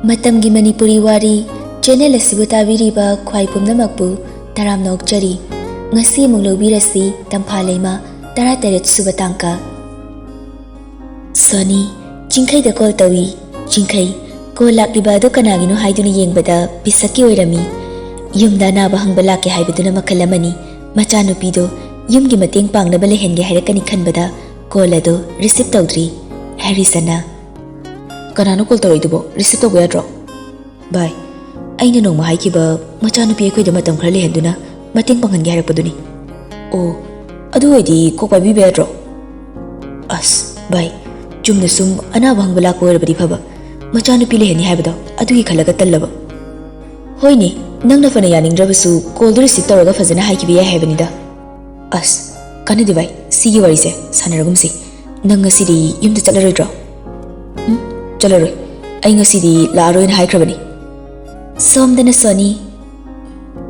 ꯃꯇꯝꯒꯤ ꯃꯅꯤꯄꯨꯔꯤ ꯋꯥꯔꯤ ꯆꯦꯅꯦꯜ ꯑꯁꯤꯕꯨ ꯇꯥꯕꯤꯔꯤꯕ ꯈ꯭ꯋꯥꯏ ꯄꯨꯝꯅꯃꯛꯄꯨ ꯇꯔꯥꯝꯅ ꯑꯣꯛꯆꯔꯤ꯫ ꯉꯁꯤ ꯑꯃꯨꯛ ꯂꯧꯕꯤꯔꯁꯤ ꯇꯝꯐꯥꯂꯩꯃ 18 ꯁꯨꯕ ꯇꯥꯡꯀꯛ꯫ ꯁꯣꯅꯤ ꯆꯤꯡꯈꯩꯗ ꯀꯣꯜ ꯇꯧꯏ꯫ ꯆꯤꯡꯈꯩ ꯀꯣꯜ ꯂꯥꯛꯂꯤꯕ ꯑꯗꯨ ꯀꯅꯥꯒꯤꯅꯣ ꯍꯥꯏꯗꯨꯅ ꯌꯦꯡꯕꯗ ꯕꯤꯁꯛꯀꯤ ꯑꯣꯏꯔꯝꯃꯤ꯫ ꯌꯨꯝꯗ ꯑꯅꯥꯕ ꯍꯪꯕ ꯂꯥꯛꯀꯦ ꯍꯥꯏꯕꯗꯨꯅ ꯃꯈꯜ ꯑꯃꯅꯤ, ꯃꯆꯥꯅꯨꯄꯤꯗꯣ ꯌꯨꯝꯒꯤ ꯃꯇꯦꯡ ꯄꯥꯡꯅꯕ ꯂꯩꯍꯟꯒꯦ ꯍꯥꯏꯔꯛꯀꯅꯤ ꯈꯟꯕꯗ ꯀꯣꯜ ꯑꯗꯨ ꯔꯤꯁꯤꯞ ꯇꯧꯗ꯭ꯔꯤ꯫ ꯍꯦꯔꯤꯁꯟꯅ ꯀꯅꯥꯅꯣ ꯀꯣꯜ ꯇꯧꯔꯛꯏꯗꯨꯕꯣ? ꯔꯤꯁꯤꯞ ꯇꯧꯕ ꯌꯥꯗ꯭ꯔꯣ? ꯚꯥꯏ, ꯑꯩꯅ ꯅꯣꯡꯃ ꯍꯥꯏꯈꯤꯕ ꯃꯆꯥꯅꯨꯄꯤ ꯑꯩꯈꯣꯏꯗ ꯃꯇꯝ ꯈꯔ ꯂꯩꯍꯟꯗꯨꯅ ꯃꯇꯦꯡ ꯄꯥꯡꯍꯟꯒꯦ ꯍꯥꯏꯔꯛꯄꯗꯨꯅꯤ꯫ ꯑꯣ, ꯑꯗꯨ ꯑꯣꯏꯗꯤ ꯀꯣꯛ ꯄꯥꯏꯕꯤꯕ ꯌꯥꯗ꯭ꯔꯣ? ꯑꯁ ꯚꯥꯏ, ꯆꯨꯝꯅ ꯁꯨꯝ ꯑꯅꯥꯕ ꯍꯪꯕ ꯂꯥꯛꯄ ꯑꯣꯏꯔꯕꯗꯤ ꯐꯕ, ꯃꯆꯥꯅꯨꯄꯤ ꯂꯩꯍꯟꯅꯤ ꯍꯥꯏꯕꯗꯣ ꯑꯗꯨꯒꯤ ꯈꯜꯂꯒ ꯇꯜꯂꯕ꯫ ꯍꯣꯏꯅꯦ, ꯅꯪꯅ ꯐꯅ ꯌꯥꯅꯤꯡꯗ꯭ꯔꯕꯁꯨ ꯀꯣꯜꯗꯨ ꯔꯤꯁꯤꯞ ꯇꯧꯔꯒ ꯐꯖꯅ ꯍꯥꯏꯈꯤꯕ ꯌꯥꯏ ꯍꯥꯏꯕꯅꯤꯗ꯫ ꯑꯁ ꯀꯥꯟꯅꯗꯦ ꯚꯥꯏ, ꯁꯤꯒꯤ ꯋꯥꯔꯤꯁꯦ ꯁꯥꯟꯅꯔꯒꯨꯝꯁꯤ꯫ ꯅꯪ ꯉꯁꯤꯗꯤ ꯌꯨꯝꯗ ꯆꯠꯂꯔꯣꯏꯗ꯭ꯔꯣ? ꯆꯠꯂꯔꯣꯏ, ꯑꯩ ꯉꯁꯤꯗꯤ ꯂꯥꯛꯑꯔꯣꯏꯅ ꯍꯥꯏꯈ꯭ꯔꯕꯅꯤ꯫ ꯁꯣꯝꯗꯅ ꯁꯣꯅꯤ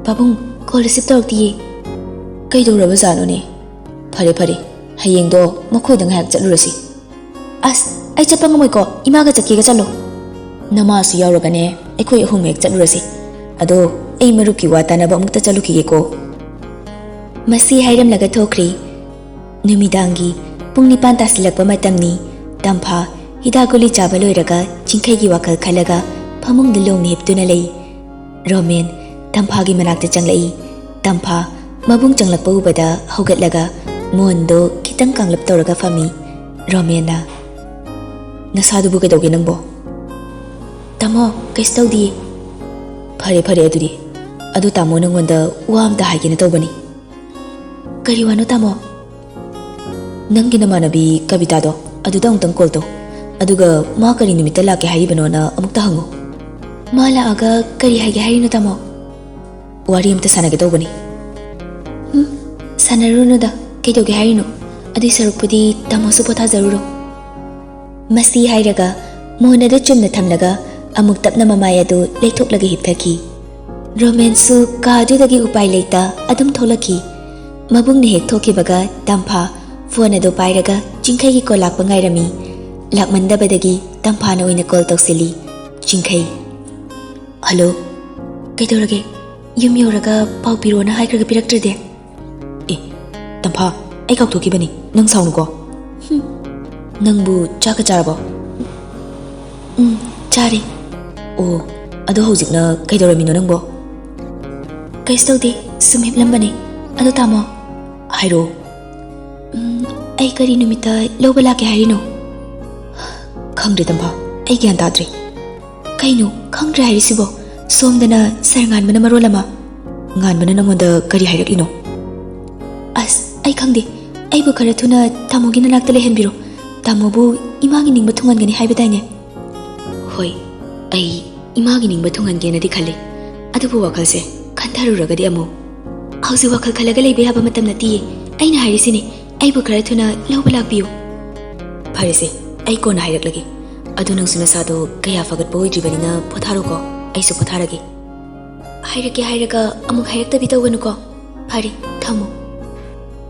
ꯄꯥꯕꯨꯡ ꯀꯣꯜ ꯔꯤꯁꯤꯞ ꯇꯧꯔꯛꯇꯤꯌꯦ꯫ ꯀꯩꯗꯧꯔꯕꯖꯥꯠꯅꯣꯅꯦ? ꯐꯔꯦ ꯐꯔꯦ, ꯍꯌꯦꯡꯗꯣ ꯃꯈꯣꯏꯗ ꯉꯥꯏꯍꯥꯛ ꯆꯠꯂꯨꯔꯁꯤ꯫ ꯑꯁ ꯑꯩ ꯆꯠꯄ ꯉꯝꯃꯣꯏꯀꯣ, ꯏꯃꯥꯒ ꯆꯠꯀꯦꯒ ꯆꯠꯂꯣ꯫ ꯅꯃꯥꯁꯨ ꯌꯥꯎꯔꯒꯅꯦ, ꯑꯩꯈꯣꯏ ꯑꯍꯨꯝ ꯍꯦꯛ ꯆꯠꯂꯨꯔꯁꯤ꯫ ꯑꯗꯣ ꯑꯩ ꯃꯔꯨꯞꯀꯤ ꯋꯥ ꯇꯥꯅꯕ ꯑꯃꯨꯛꯇ ꯆꯠꯂꯨꯈꯤꯒꯦꯀꯣ꯫ ꯃꯁꯤ ꯍꯥꯏꯔꯝꯂꯒ ꯊꯣꯛꯈ꯭ꯔꯤ꯫ ꯅꯨꯃꯤꯗꯥꯡꯒꯤ ꯄꯨꯡ 9 ꯇꯥꯁꯤꯜꯂꯛꯄ ꯃꯇꯝꯅꯤ꯫ ꯇꯝꯐꯥ ꯍꯤꯗꯥꯛ ꯒꯨꯂꯤ ꯆꯥꯕ ꯂꯣꯏꯔꯒ ꯆꯤꯡꯈꯩꯒꯤ ꯋꯥꯈꯜ ꯈꯜꯂꯒ ꯐꯃꯨꯡꯗ ꯂꯣꯡꯅ ꯍꯤꯞꯇꯨꯅ ꯂꯩ꯫ ꯔꯣꯃꯦꯟ ꯇꯝꯐꯥꯒꯤ ꯃꯅꯥꯛꯇ ꯆꯪꯂꯛꯏ꯫ ꯇꯝꯐꯥ ꯃꯕꯨꯡ ꯆꯪꯂꯛꯄ ꯎꯕꯗ ꯍꯧꯒꯠꯂꯒ ꯃꯣꯟꯗꯣ ꯈꯤꯇꯪ ꯀꯥꯡꯂꯞ ꯇꯧꯔꯒ ꯐꯝꯃꯤ꯫ ꯔꯣꯃꯦꯟꯅ ꯅꯁꯥꯗꯨꯕꯨ ꯀꯩꯗꯧꯒꯦ ꯅꯪꯕꯣ? ꯇꯥꯃꯣ ꯀꯩꯁꯨ ꯇꯧꯗꯤꯌꯦ꯫ ꯐꯔꯦ ꯐꯔꯦ ꯑꯗꯨꯗꯤ, ꯑꯗꯨ ꯇꯥꯃꯣ ꯅꯪꯉꯣꯟꯗ ꯋꯥ ꯑꯝꯇ ꯍꯥꯏꯒꯦꯅ ꯇꯧꯕꯅꯤ꯫ ꯀꯔꯤ ꯋꯥꯅꯣ ꯇꯥꯃꯣ? ꯅꯪꯒꯤ ꯅꯃꯥꯟꯅꯕꯤ ꯀꯕꯤꯇꯥꯗꯣ ꯑꯗꯨꯗ ꯑꯃꯨꯛꯇꯪ ꯀꯣꯜ ꯇꯧ, ꯑꯗꯨꯒ ꯃꯥ ꯀꯔꯤ ꯅꯨꯃꯤꯠꯇ ꯂꯥꯛꯀꯦ ꯍꯥꯏꯔꯤꯕꯅꯣꯅ ꯑꯃꯨꯛꯇ ꯍꯪꯉꯨ꯫ ꯃꯥ ꯂꯥꯛꯑꯒ ꯀꯔꯤ ꯍꯥꯏꯒꯦ ꯍꯥꯏꯔꯤꯅꯣ ꯇꯥꯃꯣ? ꯋꯥꯔꯤ ꯑꯃꯇ ꯁꯥꯟꯅꯒꯦ ꯇꯧꯕꯅꯤ꯫ ꯁꯥꯟꯅꯔꯨꯅꯨꯗ, ꯀꯩꯗꯧꯒꯦ ꯍꯥꯏꯔꯤꯅꯣ? ꯑꯗꯨꯏ ꯁꯔꯨꯛꯄꯨꯗꯤ ꯇꯥꯃꯣꯁꯨ ꯄꯣꯊꯥꯖꯔꯨꯔꯣ꯫ ꯃꯁꯤ ꯍꯥꯏꯔꯒ ꯃꯣꯟ ꯑꯗꯨ ꯆꯨꯝꯅ ꯊꯝꯂꯒ ꯑꯃꯨꯛ ꯇꯞꯅ ꯃꯃꯥꯏ ꯑꯗꯨ ꯂꯩꯊꯣꯛꯂꯒ ꯍꯤꯞꯊꯈꯤ꯫ ꯔꯣꯃꯦꯟꯁꯨ ꯀꯥ ꯑꯗꯨꯗꯒꯤ ꯎꯄꯥꯏ ꯂꯩꯇ ꯑꯗꯨꯝ ꯊꯣꯛꯂꯛꯈꯤ꯫ ꯃꯕꯨꯡꯅ ꯍꯦꯛ ꯊꯣꯛꯈꯤꯕꯒ ꯇꯝꯐꯥ ꯐꯣꯟ ꯑꯗꯨ ꯄꯥꯏꯔꯒ ꯆꯤꯡꯈꯩꯒꯤ ꯀꯣꯜ ꯂꯥꯛꯄ ꯉꯥꯏꯔꯝꯃꯤ꯫ ꯂꯥꯛꯃꯟꯗꯕꯗꯒꯤ ꯇꯝꯐꯥꯅ ꯑꯣꯏꯅ ꯀꯣꯜ ꯇꯧꯁꯤꯜꯂꯤ꯫ ꯆꯤꯡꯈꯩ: ꯍꯜꯂꯣ, ꯀꯩꯗꯧꯔꯒꯦ? ꯌꯨꯝ ꯌꯧꯔꯒ ꯄꯥꯎ ꯄꯤꯔꯣꯅ ꯍꯥꯏꯈ꯭ꯔꯒ ꯄꯤꯔꯛꯇ꯭ꯔꯗꯤ? ꯑꯦ ꯇꯝꯐꯥ, ꯑꯩ ꯀꯥꯎꯊꯣꯛꯈꯤꯕꯅꯤ, ꯅꯪ ꯁꯥꯎꯅꯨꯀꯣ꯫ ꯅꯪꯕꯨ ꯆꯥꯛꯀ ꯆꯥꯔꯕꯣ? ꯆꯥꯔꯦ꯫ ꯑꯣ, ꯑꯗꯣ ꯍꯧꯖꯤꯛꯅ ꯀꯩꯗꯧꯔꯝꯃꯤꯅꯣ ꯅꯪꯕꯣ? ꯀꯩꯁꯨ ꯇꯧꯗꯦ, ꯁꯨꯝ ꯍꯤꯞꯂꯝꯕꯅꯦ꯫ ꯑꯗꯣ ꯇꯥꯃꯣ, ꯍꯥꯏꯔꯣ꯫ ꯑꯩ ꯀꯔꯤ ꯅꯨꯃꯤꯠꯇ ꯂꯧꯕ ꯂꯥꯛꯀꯦ ꯍꯥꯏꯔꯤꯅꯣ? ꯈꯪꯗ꯭ꯔꯦ ꯇꯝꯐꯥ, ꯑꯩ ꯒ꯭ꯌꯥꯟ ꯇꯥꯗ꯭ꯔꯦ꯫ ꯀꯩꯅꯣ ꯈꯪꯗ꯭ꯔꯦ ꯍꯥꯏꯔꯤꯁꯤꯕꯣ? ꯁꯣꯝꯗꯅ ꯁꯥꯔ ꯉꯥꯟꯕꯅ ꯃꯔꯣꯜ ꯑꯃ꯫ ꯉꯥꯟꯕꯅ ꯅꯪꯉꯣꯟꯗ ꯀꯔꯤ ꯍꯥꯏꯔꯛꯂꯤꯅꯣ? ꯑꯁ ꯑꯩ ꯈꯪꯗꯦ, ꯑꯩꯕꯨ ꯈꯔ ꯊꯨꯅ ꯇꯥꯃꯣꯒꯤ ꯅꯅꯥꯛꯇ ꯂꯩꯍꯟꯕꯤꯔꯣ꯫ ꯇꯥꯃꯣꯕꯨ ꯏꯃꯥꯒꯤ ꯅꯤꯡꯕ ꯊꯨꯡꯍꯟꯒꯅꯤ ꯍꯥꯏꯕꯗꯥꯏꯅꯦ? ꯍꯣꯏ, ꯑꯩ ꯏꯃꯥꯒꯤ ꯅꯤꯡꯕ ꯊꯨꯡꯍꯟꯒꯦꯅꯗꯤ ꯈꯜꯂꯤ, ꯑꯗꯨꯕꯨ ꯋꯥꯈꯜꯁꯦ ꯈꯟꯊꯔꯨꯔꯒꯗꯤ ꯑꯃꯨꯛ ꯍꯧꯖꯤꯛ ꯋꯥꯈꯜ ꯈꯜꯂꯒ ꯂꯩꯕ ꯌꯥꯕ ꯃꯇꯝ ꯅꯠꯇꯤꯌꯦ꯫ ꯑꯩꯅ ꯍꯥꯏꯔꯤꯁꯤꯅꯦ, ꯑꯩꯕꯨ ꯈꯔ ꯊꯨꯅ ꯂꯧꯕ ꯂꯥꯛꯄꯤꯌꯨ꯫ ꯐꯔꯦꯁꯦ, ꯑꯩ ꯀꯣꯟꯅ ꯍꯥꯏꯔꯛꯂꯒꯦ꯫ ꯑꯗꯨ ꯅꯪꯁꯨ ꯅꯁꯥꯗꯣ ꯀꯌꯥ ꯐꯒꯠꯄ ꯑꯣꯏꯗ꯭ꯔꯤꯕꯅꯤꯅ ꯄꯣꯊꯥꯔꯣꯀꯣ, ꯑꯩꯁꯨ ꯄꯣꯊꯥꯔꯒꯦ꯫ ꯍꯥꯏꯔꯛꯀꯦ ꯍꯥꯏꯔꯒ ꯑꯃꯨꯛ ꯍꯥꯏꯔꯛꯇꯕꯤ ꯇꯧꯒꯅꯨꯀꯣ꯫ ꯐꯔꯦ, ꯊꯝꯃꯣ꯫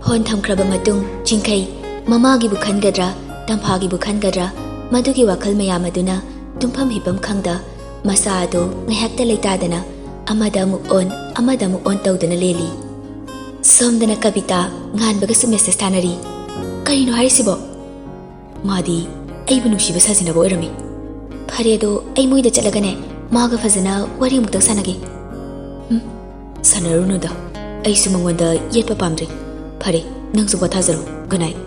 ꯐꯣꯟ ꯊꯝꯈ꯭ꯔꯕ ꯃꯇꯨꯡ ꯆꯤꯡꯈꯩ ꯃꯃꯥꯒꯤꯕꯨ ꯈꯟꯒꯗ꯭ꯔꯥ ꯇꯝꯐꯥꯒꯤꯕꯨ ꯈꯟꯒꯗ꯭ꯔꯥ ꯃꯗꯨꯒꯤ ꯋꯥꯈꯜ ꯃꯌꯥꯝ ꯑꯗꯨꯅ ꯇꯨꯝꯐꯝ ꯍꯤꯞꯐꯝ ꯈꯪꯗ ꯃꯁꯥ ꯑꯗꯨ ꯉꯥꯏꯍꯥꯛꯇ ꯂꯩꯇꯥꯗꯅ ꯑꯃꯗ ꯑꯃꯨꯛ ꯑꯣꯟ ꯇꯧꯗꯨꯅ ꯂꯦꯜꯂꯤ꯫ ꯁꯣꯝꯗꯅ ꯀꯕꯤꯇꯥ ꯉꯥꯟꯕꯒꯁꯨ ꯃꯦꯁꯦꯖ ꯊꯥꯅꯔꯤ꯫ ꯀꯔꯤꯅꯣ ꯍꯥꯏꯔꯤꯁꯤꯕꯣ? ꯃꯥꯗꯤ ꯑꯩꯕꯨ ꯅꯨꯡꯁꯤꯕ ꯁꯥꯖꯤꯟꯅꯕ ꯑꯣꯏꯔꯝꯃꯤ꯫ ꯐꯔꯦ, ꯑꯗꯣ ꯑꯩ ꯃꯣꯏꯗ ꯆꯠꯂꯒꯅꯦ ꯃꯥꯒ ꯐꯖꯅ ꯋꯥꯔꯤ ꯑꯃꯨꯛꯇꯪ ꯁꯥꯟꯅꯒꯦ꯫ ꯁꯥꯟꯅꯔꯨꯅꯨꯗ, ꯑꯩꯁꯨ ꯃꯉꯣꯟꯗ ꯌꯦꯠꯄ ꯄꯥꯝꯗ꯭ꯔꯦ꯫ ꯐꯔꯦ, ꯅꯪꯁꯨ ꯄꯣꯊꯥꯖꯔꯣ꯫ Good night.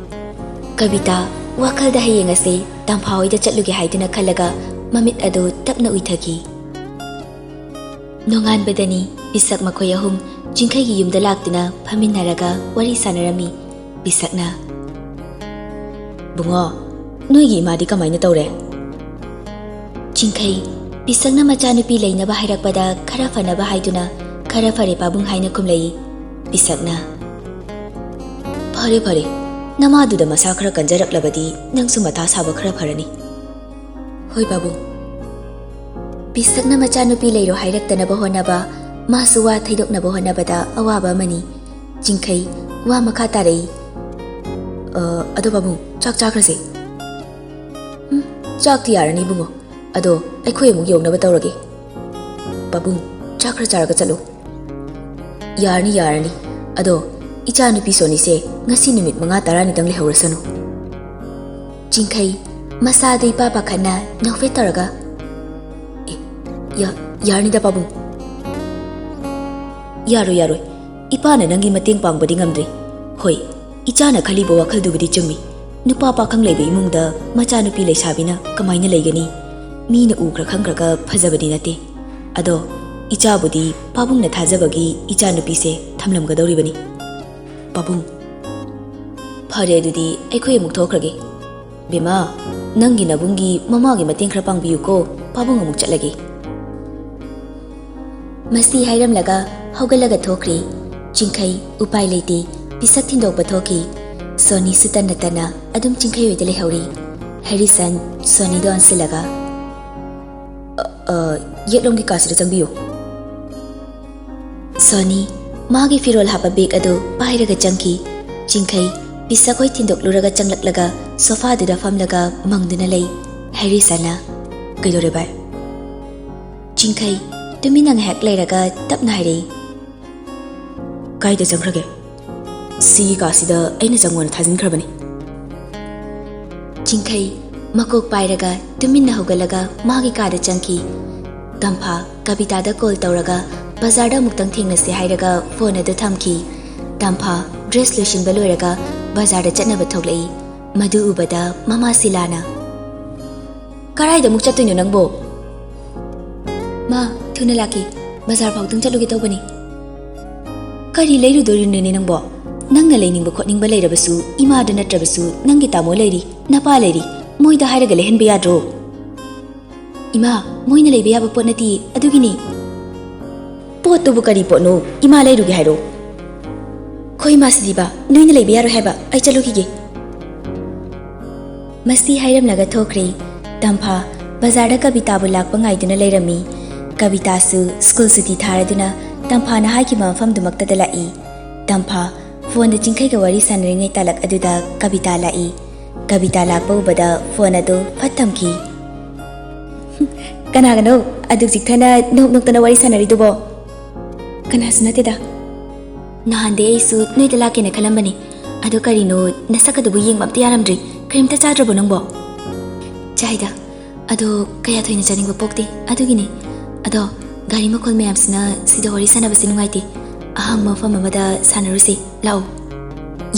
ꯀꯕꯤꯇꯥ ꯋꯥꯈꯜꯗ ꯍꯌꯦꯡ ꯑꯁꯤ ꯇꯝꯐꯥ ꯍꯣꯏꯗ ꯆꯠꯂꯨꯒꯦ ꯍꯥꯏꯗꯨꯅ ꯈꯜꯂꯒ ꯃꯃꯤꯠ ꯑꯗꯨ ꯇꯞꯅ ꯎꯏꯊꯈꯤ꯫ ꯅꯣꯡꯉꯥꯟꯕꯗꯅꯤ ꯕꯤꯁꯛ ꯃꯈꯣꯏ ꯑꯍꯨꯝ ꯆꯤꯡꯈꯩꯒꯤ ꯌꯨꯝꯗ ꯂꯥꯛꯇꯨꯅ ꯐꯝꯃꯤꯟꯅꯔꯒ ꯋꯥꯔꯤ ꯁꯥꯟꯅꯔꯝꯃꯤ꯫ ꯕꯤꯁꯛꯅ: ꯕꯨꯡꯉꯣ, ꯅꯣꯏꯒꯤ ꯏꯃꯥꯗꯤ ꯀꯃꯥꯏꯅ ꯇꯧꯔꯦ? ꯆꯤꯡꯈꯩ ꯕꯤꯁꯛꯅ ꯃꯆꯥꯅꯨꯄꯤ ꯂꯩꯅꯕ ꯍꯥꯏꯔꯛꯄꯗ ꯈꯔ ꯐꯅꯕ ꯍꯥꯏꯗꯨꯅ ꯈꯔ ꯐꯔꯦ ꯄꯥꯕꯨꯡ ꯍꯥꯏꯅ ꯈꯨꯝꯂꯛꯏ꯫ ꯕꯤꯁꯛꯅ: ꯐꯔꯦ ꯐꯔꯦ, ꯅꯃꯥꯗꯨꯗ ꯃꯁꯥ ꯈꯔ ꯀꯟꯖꯔꯛꯂꯕꯗꯤ ꯅꯪꯁꯨ ꯃꯊꯥ ꯁꯥꯕ ꯈꯔ ꯐꯔꯅꯤ꯫ ꯍꯣꯏ ꯄꯥꯕꯨꯡ꯫ ꯕꯤꯁꯛꯅ ꯃꯆꯥꯅꯨꯄꯤ ꯂꯩꯔꯣ ꯍꯥꯏꯔꯛꯇꯅꯕ ꯍꯣꯠꯅꯕ, ꯃꯥꯁꯨ ꯋꯥ ꯊꯩꯗꯣꯛꯅꯕ ꯍꯣꯠꯅꯕꯗ ꯑꯋꯥꯕ ꯑꯃꯅꯤ꯫ ꯆꯤꯡꯈꯩ ꯋꯥ ꯃꯈꯥ ꯇꯥꯔꯛꯏ꯫ ꯑꯗꯣ ꯄꯥꯕꯨꯡ, ꯆꯥꯛ ꯆꯥꯈ꯭ꯔꯁꯦ꯫ ꯆꯥꯛꯇꯤ ꯌꯥꯔꯅꯤ ꯕꯨꯡꯉꯣ, ꯑꯗꯣ ꯑꯩꯈꯣꯏ ꯑꯃꯨꯛ ꯌꯧꯅꯕ ꯇꯧꯔꯒꯦ꯫ ꯄꯥꯕꯨꯡ, ꯆꯥꯛ ꯈꯔ ꯆꯥꯔꯒ ꯆꯠꯂꯨ꯫ ꯌꯥꯔꯅꯤ ꯑꯗꯣ ꯏꯆꯥ ꯅꯨꯄꯤ ꯁꯣꯅꯤꯁꯦ ꯉꯁꯤ ꯅꯨꯃꯤꯠ 5-10ꯅꯤꯇꯪ ꯂꯩꯍꯧꯔꯁꯅꯨ꯫ ꯆꯤꯡꯈꯩ ꯃꯁꯥꯗ ꯏꯄꯥ ꯄꯥꯈꯠꯅ ꯅꯣꯛꯐꯦꯠ ꯇꯧꯔꯒ ꯌꯥꯔꯅꯤꯗ ꯄꯥꯕꯨꯡ꯫ ꯌꯥꯔꯣꯏ ꯏꯄꯥꯅ ꯅꯪꯒꯤ ꯃꯇꯦꯡ ꯄꯥꯡꯕꯗꯤ ꯉꯝꯗ꯭ꯔꯤ꯫ ꯍꯣꯏ, ꯏꯆꯥꯅ ꯈꯜꯂꯤꯕ ꯋꯥꯈꯜꯗꯨꯕꯨꯗꯤ ꯆꯨꯝꯃꯤ꯫ ꯅꯨꯄꯥ ꯄꯥꯈꯪ ꯂꯩꯕ ꯏꯃꯨꯡꯗ ꯃꯆꯥꯅꯨꯄꯤ ꯂꯩꯁꯥꯕꯤꯅ ꯀꯃꯥꯏꯅ ꯂꯩꯒꯅꯤ? ꯃꯤꯅ ꯎꯈ꯭ꯔ ꯈꯪꯈ꯭ꯔꯒ ꯐꯖꯕꯗꯤ ꯅꯠꯇꯦ꯫ ꯑꯗꯣ ꯏꯆꯥꯕꯨꯗꯤ ꯄꯥꯕꯨꯡꯅ ꯊꯥꯖꯕꯒꯤ ꯏꯆꯥꯅꯨꯄꯤꯁꯦ ꯊꯝꯂꯝꯒꯗꯧꯔꯤꯕꯅꯤ꯫ ꯄꯥꯕꯨꯡ, ꯐꯔꯦ ꯑꯗꯨꯗꯤ ꯑꯩꯈꯣꯏ ꯑꯃꯨꯛ ꯊꯣꯛꯈ꯭ꯔꯒꯦ꯫ ꯕꯦꯃꯥ, ꯅꯪꯒꯤ ꯅꯕꯨꯡꯒꯤ ꯃꯃꯥꯒꯤ ꯃꯇꯦꯡ ꯈꯔ ꯄꯥꯡꯕꯤꯌꯨꯀꯣ, ꯄꯥꯕꯨꯡ ꯑꯃꯨꯛ ꯆꯠꯂꯒꯦ꯫ ꯃꯁꯤ ꯍꯥꯏꯔꯝꯂꯒ ꯍꯧꯒꯠꯂꯒ ꯊꯣꯛꯈ꯭ꯔꯤ꯫ ꯆꯤꯡꯈꯩ ꯎꯄꯥꯏ ꯂꯩꯇꯦ, ꯄꯤꯁꯛ ꯊꯤꯟꯗꯣꯛꯄ ꯊꯣꯛꯈꯤ꯫ ꯁꯣꯅꯤꯁꯨ ꯇꯟꯅ ꯇꯟꯅ ꯑꯗꯨꯝ ꯆꯤꯡꯈꯩ ꯍꯣꯏꯗ ꯂꯩꯍꯧꯔꯤ꯫ ꯍꯦꯔꯤꯁꯟ ꯁꯣꯅꯤꯗ ꯑꯣꯟꯁꯤꯜꯂꯒ ꯌꯦꯠꯂꯣꯝꯒꯤ ꯀꯥꯁꯤꯗ ꯆꯪꯕꯤꯌꯨ꯫ ꯁꯣꯅꯤ ꯃꯥꯒꯤ ꯐꯤꯔꯣꯜ ꯍꯥꯞꯄ ꯕꯦꯒ ꯑꯗꯨ ꯄꯥꯏꯔꯒ ꯆꯪꯈꯤ꯫ ꯆꯤꯡꯈꯩ ꯄꯤꯁꯛ ꯍꯣꯏ ꯊꯤꯟꯗꯣꯛꯂꯨꯔꯒ ꯆꯪꯂꯛꯂꯒ ꯁꯣꯐꯥꯗꯨꯗ ꯐꯝꯂꯒ ꯃꯪꯗꯨꯅ ꯂꯩ꯫ ꯍꯦꯔꯤꯁꯟꯅ ꯀꯩꯗꯧꯔꯦ ꯚꯥꯏ? ꯆꯤꯡꯈꯩ ꯇꯨꯃꯤꯟꯅ ꯉꯥꯏꯍꯥꯛ ꯂꯩꯔꯒ ꯇꯞꯅ ꯍꯥꯏꯔꯛꯏ꯫ ꯀꯥꯏꯗ ꯆꯪꯈ꯭ꯔꯒꯦ? ꯁꯤꯒꯤ ꯀꯥꯁꯤꯗ ꯑꯩꯅ ꯆꯪꯉꯣꯅ ꯊꯥꯖꯤꯟꯈ꯭ꯔꯕꯅꯤ꯫ ꯆꯤꯡꯈꯩ ꯃꯀꯣꯛ ꯄꯥꯏꯔꯒ ꯇꯨꯃꯤꯟꯅ ꯍꯧꯒꯠꯂꯒ ꯃꯥꯒꯤ ꯀꯥꯗ ꯆꯪꯈꯤ꯫ ꯇꯝꯐꯥ ꯀꯕꯤꯇꯥꯗ ꯀꯣꯜ ꯇꯧꯔꯒ ꯕꯖꯥꯔꯗ ꯑꯃꯨꯛꯇꯪ ꯊꯦꯡꯅꯁꯦ ꯍꯥꯏꯔꯒ ꯐꯣꯟ ꯑꯗꯨ ꯊꯝꯈꯤ꯫ ꯇꯝꯐꯥ ꯗ꯭ꯔꯦꯁ ꯂꯣꯏꯁꯤꯟꯕ ꯂꯣꯏꯔꯒ ꯕꯖꯥꯔꯗ ꯆꯠꯅꯕ ꯊꯣꯛꯂꯛꯏ꯫ ꯃꯗꯨ ꯎꯕꯗ ꯃꯃꯥ ꯁꯤꯂꯥꯅ ꯀꯔꯥꯏꯗ ꯑꯃꯨꯛ ꯆꯠꯇꯣꯏꯅꯣ ꯅꯪꯕꯣ? ꯃꯥ ꯊꯨꯅ ꯂꯥꯛꯀꯦ, ꯕꯖꯥꯔ ꯐꯥꯎꯇꯪ ꯆꯠꯂꯨꯒꯦ ꯇꯧꯕꯅꯤ꯫ ꯀꯔꯤ ꯂꯩꯔꯨꯗꯣꯔꯤꯅꯣꯅꯦ ꯅꯪꯕꯣ? ꯅꯪꯅ ꯂꯩꯅꯤꯡꯕ ꯈꯣꯠꯅꯤꯡꯕ ꯂꯩꯔꯕꯁꯨ ꯏꯃꯥꯗ ꯅꯠꯇ꯭ꯔꯕꯁꯨ ꯅꯪꯒꯤ ꯇꯥꯃꯣ ꯂꯩꯔꯤ, ꯅꯄꯥ ꯂꯩꯔꯤ, ꯃꯣꯏꯗ ꯍꯥꯏꯔꯒ ꯂꯩꯍꯟꯕ ꯌꯥꯗ꯭ꯔꯣ? ꯏꯃꯥ, ꯃꯣꯏꯅ ꯂꯩꯕ ꯌꯥꯕ ꯄꯣꯠ ꯅꯠꯇꯤꯌꯦ, ꯑꯗꯨꯒꯤꯅꯤ꯫ ꯄꯣꯠꯇꯨꯕꯨ ꯀꯔꯤ ꯄꯣꯠꯅꯣ? ꯏꯃꯥ ꯂꯩꯔꯨꯒꯦ ꯍꯥꯏꯔꯣ? ꯈꯣꯏ ꯃꯥꯁꯤꯗꯤꯕ ꯅꯣꯏꯅ ꯂꯩꯕ ꯌꯥꯔꯣꯏ ꯍꯥꯏꯕ, ꯑꯩ ꯆꯠꯂꯨꯈꯤꯒꯦ꯫ ꯃꯁꯤ ꯍꯥꯏꯔꯝꯂꯒ ꯊꯣꯛꯈ꯭ꯔꯦ꯫ ꯇꯝꯐꯥ ꯕꯖꯥꯔꯗ ꯀꯕꯤꯇꯥꯕꯨ ꯂꯥꯛꯄ ꯉꯥꯏꯗꯨꯅ ꯂꯩꯔꯝꯃꯤ꯫ ꯀꯕꯤꯇꯥꯁꯨ ꯁ꯭ꯀꯨꯜ ꯁꯨꯇꯤ ꯊꯥꯔꯗꯨꯅ ꯇꯝꯐꯥꯅ ꯍꯥꯏꯈꯤꯕ ꯃꯐꯝꯗꯨꯃꯛꯇꯗ ꯂꯥꯛꯏ꯫ ꯇꯝꯐꯥ ꯐꯣꯟꯗ ꯆꯤꯡꯈꯩꯒ ꯋꯥꯔꯤ ꯁꯥꯟꯅꯔꯤꯉꯩ ꯇꯥꯂꯛ ꯑꯗꯨꯗ ꯀꯕꯤꯇꯥ ꯂꯥꯛꯏ꯫ ꯀꯕꯤꯇꯥ ꯂꯥꯛꯄ ꯎꯕꯗ ꯐꯣꯟ ꯑꯗꯨ ꯐꯠ ꯊꯝꯈꯤ꯫ ꯀꯅꯥꯒꯅꯣ ꯑꯗꯨꯛ ꯆꯤꯛꯊꯅ ꯅꯣꯛ ꯅꯣꯛꯇꯅ ꯋꯥꯔꯤ ꯁꯥꯟꯅꯔꯤꯗꯨꯕꯣ? ꯀꯅꯥꯁꯨ ꯅꯠꯇꯦꯗ, ꯅꯍꯥꯟꯗꯤ ꯑꯩꯁꯨ ꯅꯣꯏꯗ ꯂꯥꯛꯀꯦꯅ ꯈꯜꯂꯝꯕꯅꯤ, ꯑꯗꯣ ꯀꯔꯤꯅꯣ ꯅꯁꯛ ꯑꯗꯨꯕꯨ ꯌꯦꯡꯕ ꯑꯝꯇ ꯌꯥꯔꯝꯗ꯭ꯔꯤ꯫ ꯀꯔꯤꯝꯇ ꯆꯥꯗ꯭ꯔꯕꯣ ꯅꯪꯕꯣ? ꯆꯥꯏꯗ, ꯑꯗꯣ ꯀꯌꯥ ꯊꯣꯏꯅ ꯆꯥꯅꯤꯡꯕ ꯄꯣꯛꯇꯦ, ꯑꯗꯨꯒꯤꯅꯤ꯫ ꯑꯗꯣ ꯒꯥꯔꯤ ꯃꯈꯣꯜ ꯃꯌꯥꯝꯁꯤꯅ ꯁꯤꯗ ꯋꯥꯔꯤ ꯁꯥꯟꯅꯕꯁꯤ ꯅꯨꯡꯉꯥꯏꯇꯦ, ꯑꯍꯥꯡꯕ ꯃꯐꯝ ꯑꯃꯗ ꯁꯥꯟꯅꯔꯨꯁꯤ, ꯂꯥꯛꯑꯣ꯫